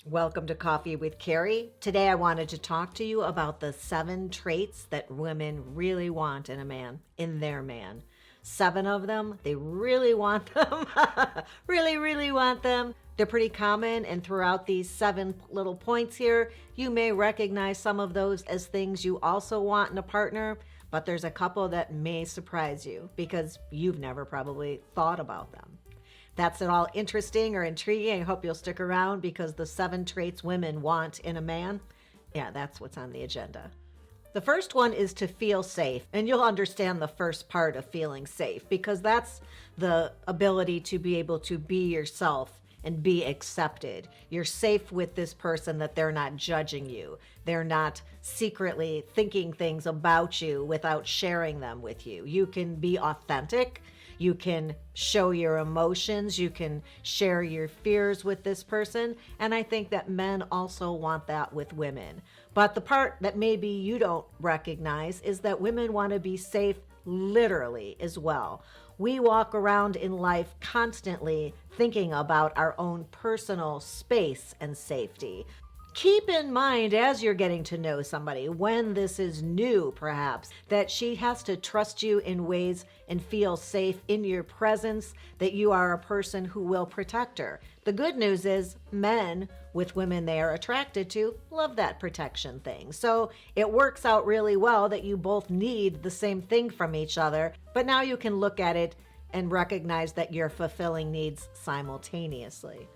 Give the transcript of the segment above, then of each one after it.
Welcome to Coffee with Carey. Today I wanted to talk to you about the 7 traits that women really want in a man, in their man. 7 of them, they really want them. Really want them. They're pretty common, and throughout these 7 little points here, you may recognize some of those as things you also want in a partner, but there's a couple that may surprise you because you've never probably thought about them. That's at all interesting or intriguing. I hope you'll stick around because the 7 traits women want in a man, yeah, that's what's on the agenda. The first one is to feel safe, and you'll understand the first part of feeling safe because that's the ability to be able to be yourself and be accepted. You're safe with this person that they're not judging you. They're not secretly thinking things about you without sharing them with you. You can be authentic. You can show your emotions. You can share your fears with this person. And I think that men also want that with women. But the part that maybe you don't recognize is that women want to be safe literally as well. We walk around in life constantly thinking about our own personal space and safety. Keep in mind as you're getting to know somebody, when this is new perhaps, that she has to trust you in ways and feel safe in your presence, that you are a person who will protect her. The good news is men with women they are attracted to love that protection thing. So it works out really well that you both need the same thing from each other, but now you can look at it and recognize that you're fulfilling needs simultaneously.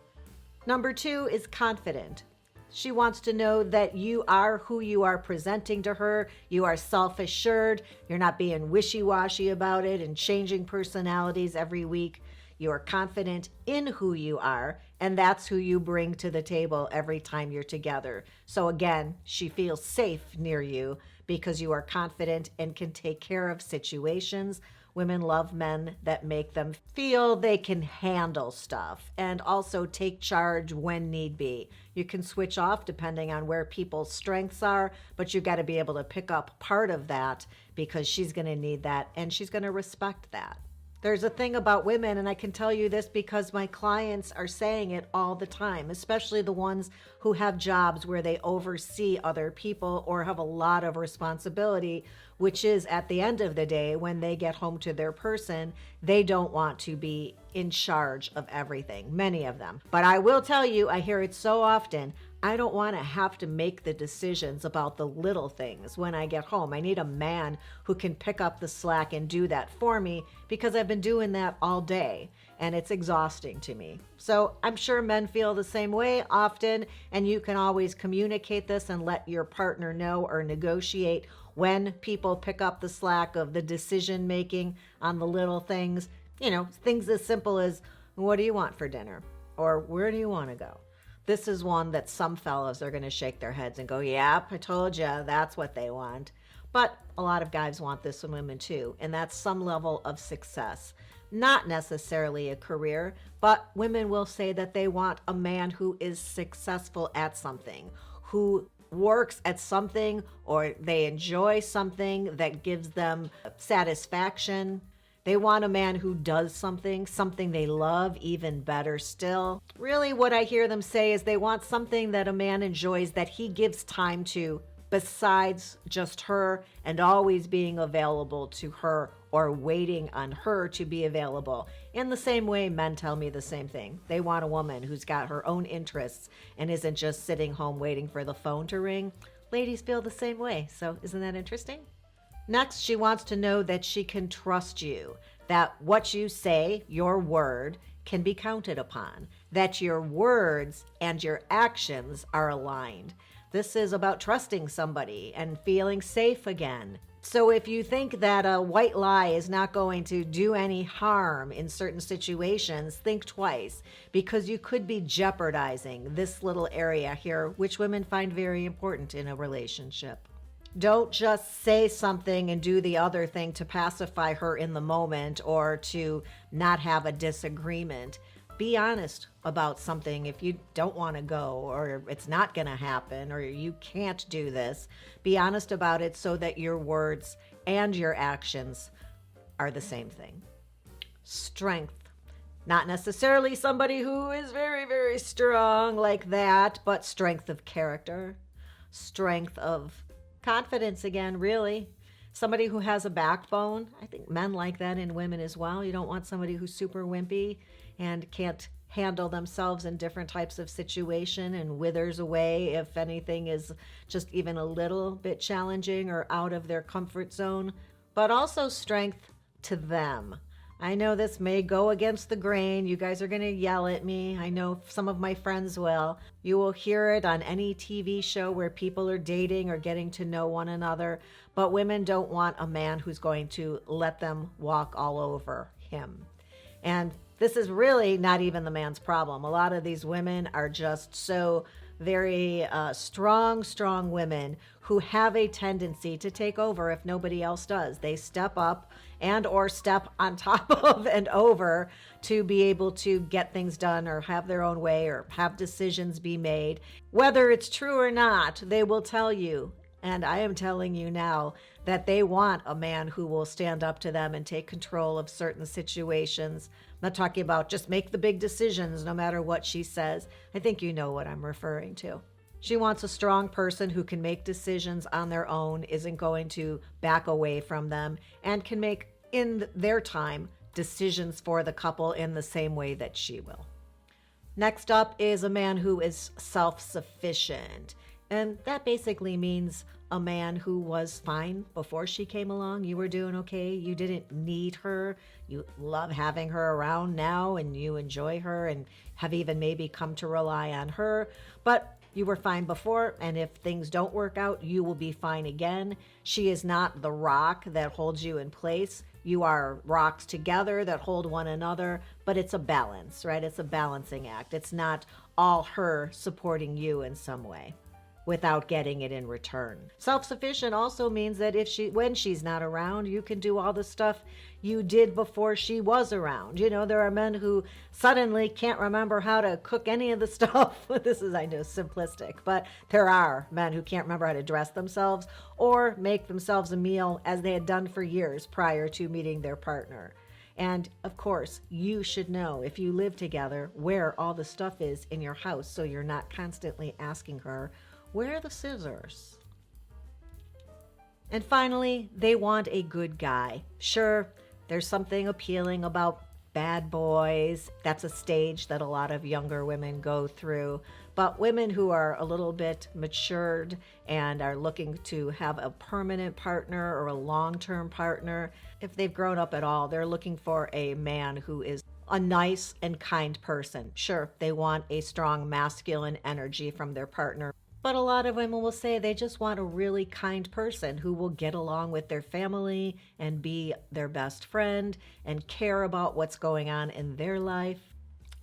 Number 2 is confident. She wants to know that you are who you are presenting to her. You are self-assured. You're not being wishy-washy about it and changing personalities every week. You are confident in who you are, and that's who you bring to the table every time you're together. So again, she feels safe near you because you are confident and can take care of situations. Women love men that make them feel they can handle stuff and also take charge when need be. You can switch off depending on where people's strengths are, but you got to be able to pick up part of that because she's going to need that and she's going to respect that. There's a thing about women, and I can tell you this because my clients are saying it all the time, especially the ones who have jobs where they oversee other people or have a lot of responsibility, which is at the end of the day, when they get home to their person, they don't want to be in charge of everything, many of them. But I will tell you, I hear it so often, I don't want to have to make the decisions about the little things when I get home. I need a man who can pick up the slack and do that for me because I've been doing that all day and it's exhausting to me. So I'm sure men feel the same way often, and you can always communicate this and let your partner know or negotiate when people pick up the slack of the decision making on the little things. You know, things as simple as, what do you want for dinner? Or where do you want to go? This is one that some fellas are going to shake their heads and go, yep, I told you, that's what they want. But a lot of guys want this in women too, and that's some level of success. Not necessarily a career, but women will say that they want a man who is successful at something, who works at something, or they enjoy something that gives them satisfaction. They want a man who does something they love, even better still. Really, what I hear them say is they want something that a man enjoys that he gives time to besides just her and always being available to her or waiting on her to be available. In the same way, men tell me the same thing. They want a woman who's got her own interests and isn't just sitting home waiting for the phone to ring. Ladies feel the same way, so isn't that interesting? Next, she wants to know that she can trust you, that what you say, your word, can be counted upon, that your words and your actions are aligned. This is about trusting somebody and feeling safe again. So if you think that a white lie is not going to do any harm in certain situations, think twice, because you could be jeopardizing this little area here, which women find very important in a relationship. Don't just say something and do the other thing to pacify her in the moment or to not have a disagreement. Be honest about something. If you don't want to go or it's not going to happen or you can't do this, be honest about it so that your words and your actions are the same thing. Strength. Not necessarily somebody who is very, very strong like that, but strength of character, strength of confidence again, really. Somebody who has a backbone. I think men like that in women as well. You don't want somebody who's super wimpy and can't handle themselves in different types of situation and withers away if anything is just even a little bit challenging or out of their comfort zone, but also strength to them. I know this may go against the grain. You guys are going to yell at me. I know some of my friends will. You will hear it on any TV show where people are dating or getting to know one another. But women don't want a man who's going to let them walk all over him. And this is really not even the man's problem. A lot of these women are just so very strong women who have a tendency to take over if nobody else does. They step up and or step on top of and over to be able to get things done or have their own way or have decisions be made. Whether it's true or not, they will tell you, and I am telling you now, that they want a man who will stand up to them and take control of certain situations. I'm not talking about just make the big decisions no matter what she says. I think you know what I'm referring to. She wants a strong person who can make decisions on their own, isn't going to back away from them, and can make, in their time, decisions for the couple in the same way that she will. Next up is a man who is self-sufficient. And that basically means a man who was fine before she came along. You were doing okay. You didn't need her. You love having her around now and you enjoy her and have even maybe come to rely on her. But you were fine before, and if things don't work out, you will be fine again. She is not the rock that holds you in place. You are rocks together that hold one another, but it's a balance, right? It's a balancing act. It's not all her supporting you in some way without getting it in return. Self-sufficient also means that when she's not around, you can do all the stuff you did before she was around. You know, there are men who suddenly can't remember how to cook any of the stuff. This is, I know, simplistic, but there are men who can't remember how to dress themselves or make themselves a meal as they had done for years prior to meeting their partner. And of course, you should know, if you live together, where all the stuff is in your house so you're not constantly asking her, where are the scissors? And finally, they want a good guy. Sure, there's something appealing about bad boys. That's a stage that a lot of younger women go through. But women who are a little bit matured and are looking to have a permanent partner or a long-term partner, if they've grown up at all, they're looking for a man who is a nice and kind person. Sure, they want a strong masculine energy from their partner. But a lot of women will say they just want a really kind person who will get along with their family and be their best friend and care about what's going on in their life.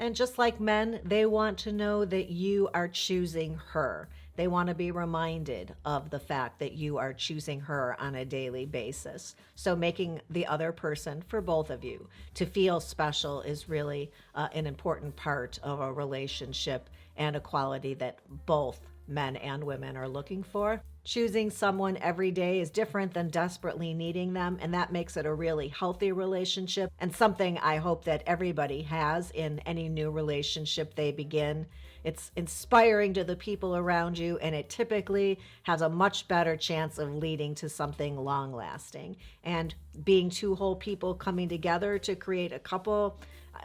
And just like men, they want to know that you are choosing her. They want to be reminded of the fact that you are choosing her on a daily basis. So making the other person, for both of you, to feel special is really an important part of a relationship and a quality that both men and women are looking for. Choosing someone every day is different than desperately needing them, and that makes it a really healthy relationship and something I hope that everybody has in any new relationship they begin. It's inspiring to the people around you, and it typically has a much better chance of leading to something long-lasting. And being two whole people coming together to create a couple,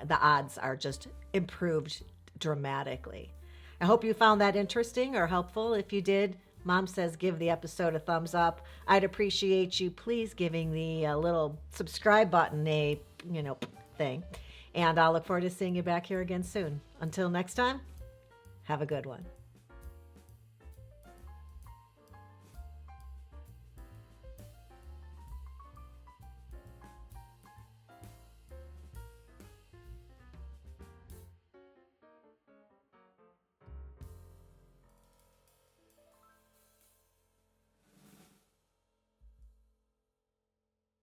the odds are just improved dramatically. I hope you found that interesting or helpful. If you did, Mom says give the episode a thumbs up. I'd appreciate you please giving the little subscribe button a, thing. And I'll look forward to seeing you back here again soon. Until next time, have a good one.